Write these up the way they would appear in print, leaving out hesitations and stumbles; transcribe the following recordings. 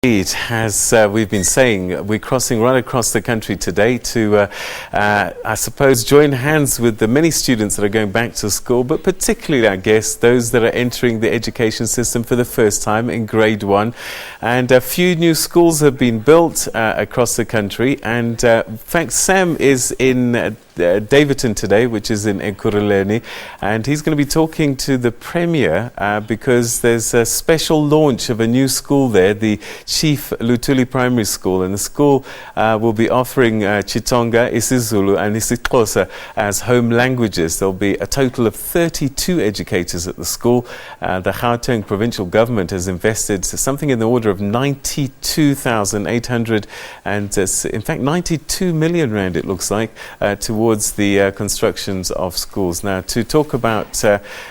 As we've been saying, we're crossing right across the country today to, I suppose, join hands with the many students that are going back to school, but particularly, I guess, those that are entering the education system for the first time in grade 1. And a few new schools have been built across the country. And in fact, Sam is in Davidton today, which is in Ekurhuleni, and he's going to be talking to the Premier because there's a special launch of a new school there, the Chief Luthuli Primary School, and the school will be offering XiTsonga, IsiZulu and IsiXhosa as home languages. There'll be a total of 32 educators at the school. The Gauteng Provincial Government has invested something in the order of 92,800 and in fact 92 million rand, it looks like, towards the constructions of schools. Now, to talk about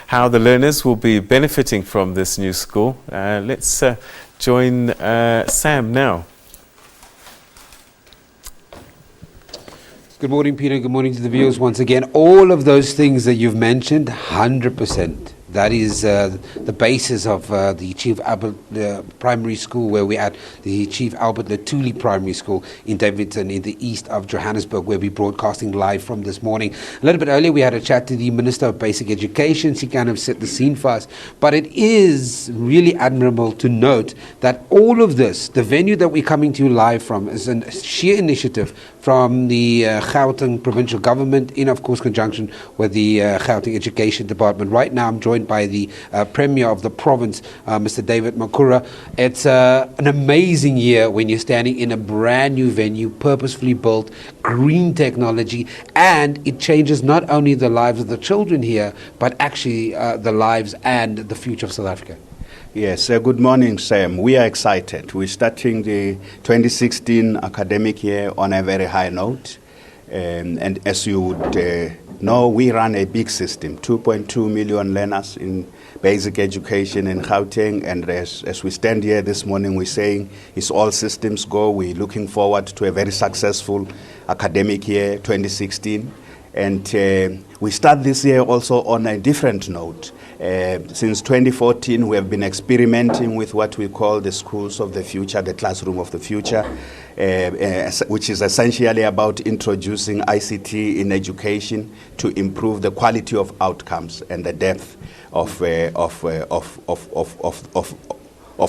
how the learners will be benefiting from this new school, let's join Sam now. Good morning, Peter. Good morning to the viewers once again. All of those things that you've mentioned, 100%. That is the basis of the Chief Albert Primary School, where we're at the Chief Albert Luthuli Primary School in Davidton, in the east of Johannesburg, where we're broadcasting live from this morning. A little bit earlier, we had a chat to the Minister of Basic Education. She kind of set the scene for us. But it is really admirable to note that all of this, the venue that we're coming to you live from, is a sheer initiative from the Gauteng Provincial Government, in, of course, conjunction with the Gauteng Education Department. Right now, I'm joined by the Premier of the province, Mr. David Makhura. It's an amazing year when you're standing in a brand new venue, purposefully built, green technology, and it changes not only the lives of the children here, but actually the lives and the future of South Africa. Yes, good morning, Sam. We are excited. We're starting the 2016 academic year on a very high note. And as you would know, we run a big system, 2.2 million learners in basic education in Gauteng. And as we stand here this morning, we're saying it's all systems go. We're looking forward to a very successful academic year, 2016. And we start this year also on a different note. Since 2014, we have been experimenting with what we call the schools of the future, the classroom of the future, which is essentially about introducing ICT in education to improve the quality of outcomes and the depth of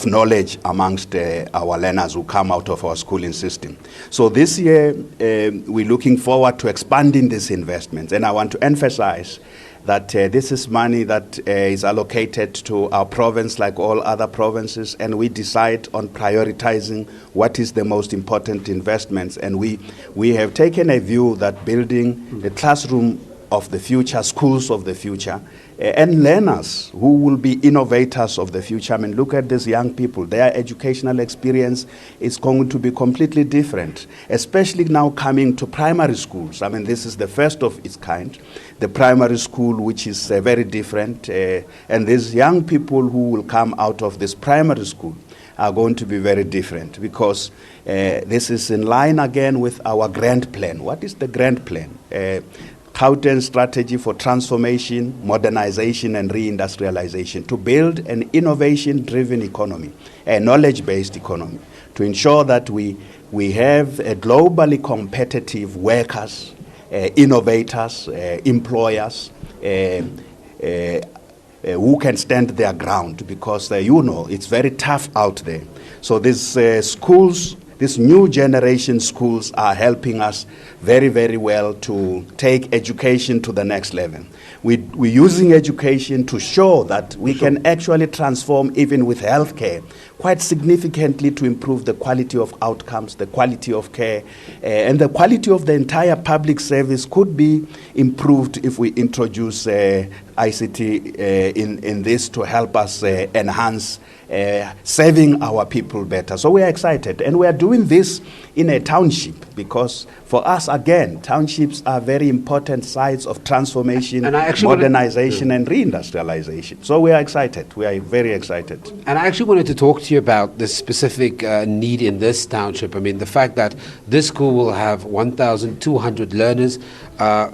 knowledge amongst our learners who come out of our schooling system. So this year, we're looking forward to expanding these investments. And I want to emphasize that this is money that is allocated to our province like all other provinces, and we decide on prioritizing what is the most important investments. And we have taken a view that building the classroom of the future, schools of the future, and learners who will be innovators of the future. I mean, look at these young people. Their educational experience is going to be completely different, especially now coming to primary schools. I mean, this is the first of its kind, the primary school, which is very different. And these young people who will come out of this primary school are going to be very different, because this is in line again with our grand plan. What is the grand plan? Gauteng strategy for transformation, modernization, and reindustrialization, to build an innovation-driven economy, a knowledge-based economy, to ensure that we have a globally competitive workers, innovators, employers, who can stand their ground, because it's very tough out there. So these schools, these new generation schools, are helping us very, very well to take education to the next level. We're using education to show that we can actually transform, even with healthcare, quite significantly, to improve the quality of outcomes, the quality of care, and the quality of the entire public service could be improved if we introduce ICT in this to help us enhance serving our people better. So we are excited, and we are doing this in a township, because for us, again, townships are very important sites of transformation, modernization, and reindustrialization. So we are excited. We are very excited. And I actually wanted to talk to you about the specific need in this township. I mean, the fact that this school will have 1,200 learners,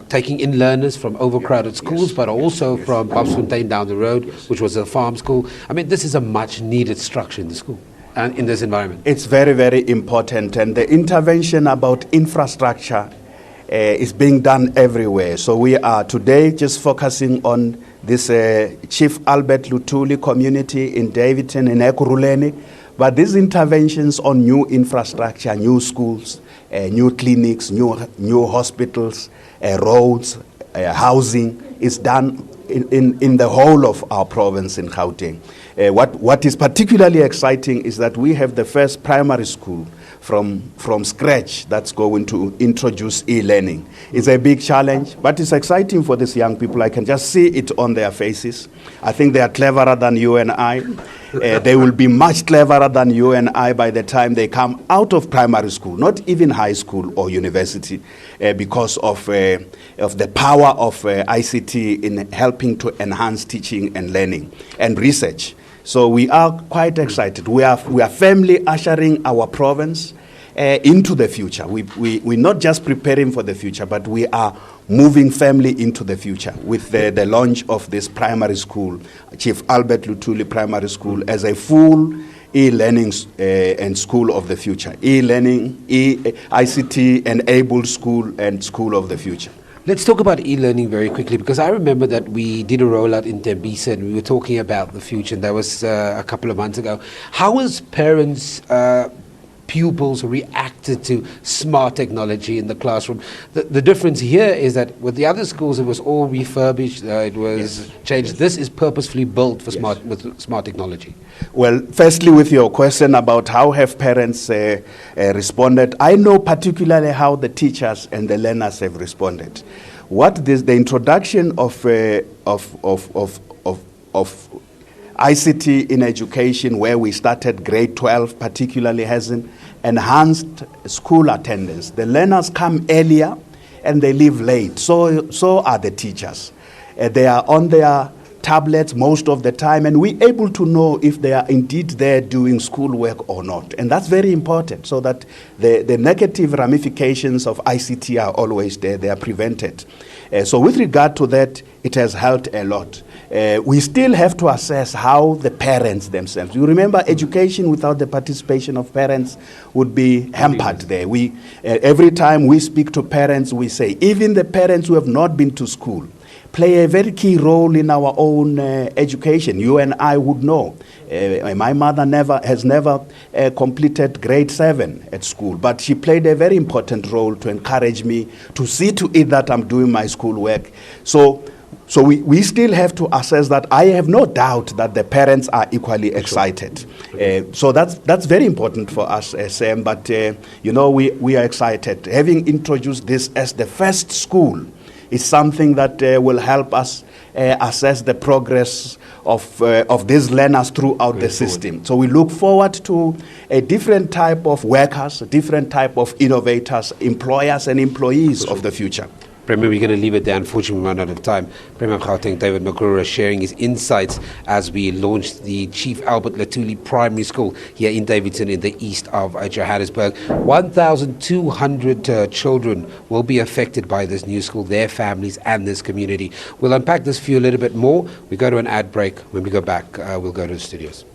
taking in learners from overcrowded schools, but also from Babsfontein down the road, which was a farm school. I mean, this is a much needed structure in the school. in this environment? It's very, very important, and the intervention about infrastructure is being done everywhere. So we are today just focusing on this Chief Albert Luthuli community in Davidson, in Ekurhuleni, but these interventions on new infrastructure, new schools, new clinics, new hospitals, roads, housing is done in the whole of our province in Gauteng. What is particularly exciting is that we have the first primary school from scratch that's going to introduce e-learning. It's a big challenge, but it's exciting for these young people. I can just see it on their faces. I think they are cleverer than you and I. They will be much cleverer than you and I by the time they come out of primary school, not even high school or university, because of the power of ICT in helping to enhance teaching and learning and research. So we are quite excited. We are firmly ushering our province into the future. We're not just preparing for the future, but we are moving firmly into the future with the launch of this primary school, Chief Albert Luthuli Primary School, as a full e-learning and school of the future. E-learning, ICT-enabled school and school of the future. Let's talk about e-learning very quickly, because I remember that we did a rollout in Tembisa and we were talking about the future, and that was a couple of months ago. How has parents, pupils reacted to smart technology in the classroom? The difference here is that with the other schools it was all refurbished, it was changed. This is purposefully built for smart technology. Well, firstly, with your question about how have parents responded, I know particularly how the teachers and the learners have responded. The introduction of ICT in education, where we started grade 12 particularly, has enhanced school attendance. The learners come earlier and they leave late. So are the teachers. They are on their tablets most of the time, and we're able to know if they are indeed there doing schoolwork or not. And that's very important, so that the negative ramifications of ICT are always there, they are prevented. So with regard to that, it has helped a lot. We still have to assess how the parents themselves. You remember, education without the participation of parents would be hampered there. Every time we speak to parents, we say, even the parents who have not been to school play a very key role in our own education. You and I would know. My mother has never completed grade 7 at school, but she played a very important role to encourage me to see to it that I'm doing my schoolwork. So we still have to assess that. I have no doubt that the parents are equally excited. So that's very important for us, Sam. But we are excited. Having introduced this as the first school is something that will help us assess the progress of these learners throughout the system. So we look forward to a different type of workers, a different type of innovators, employers and employees of the future. Premier, we're going to leave it there. Unfortunately, we run out of time. Premier of Gauteng, David Makhura, sharing his insights as we launched the Chief Albert Luthuli Primary School here in Davidson in the east of Johannesburg. 1,200 children will be affected by this new school, their families and this community. We'll unpack this for you a little bit more. We go to an ad break. When we go back, we'll go to the studios.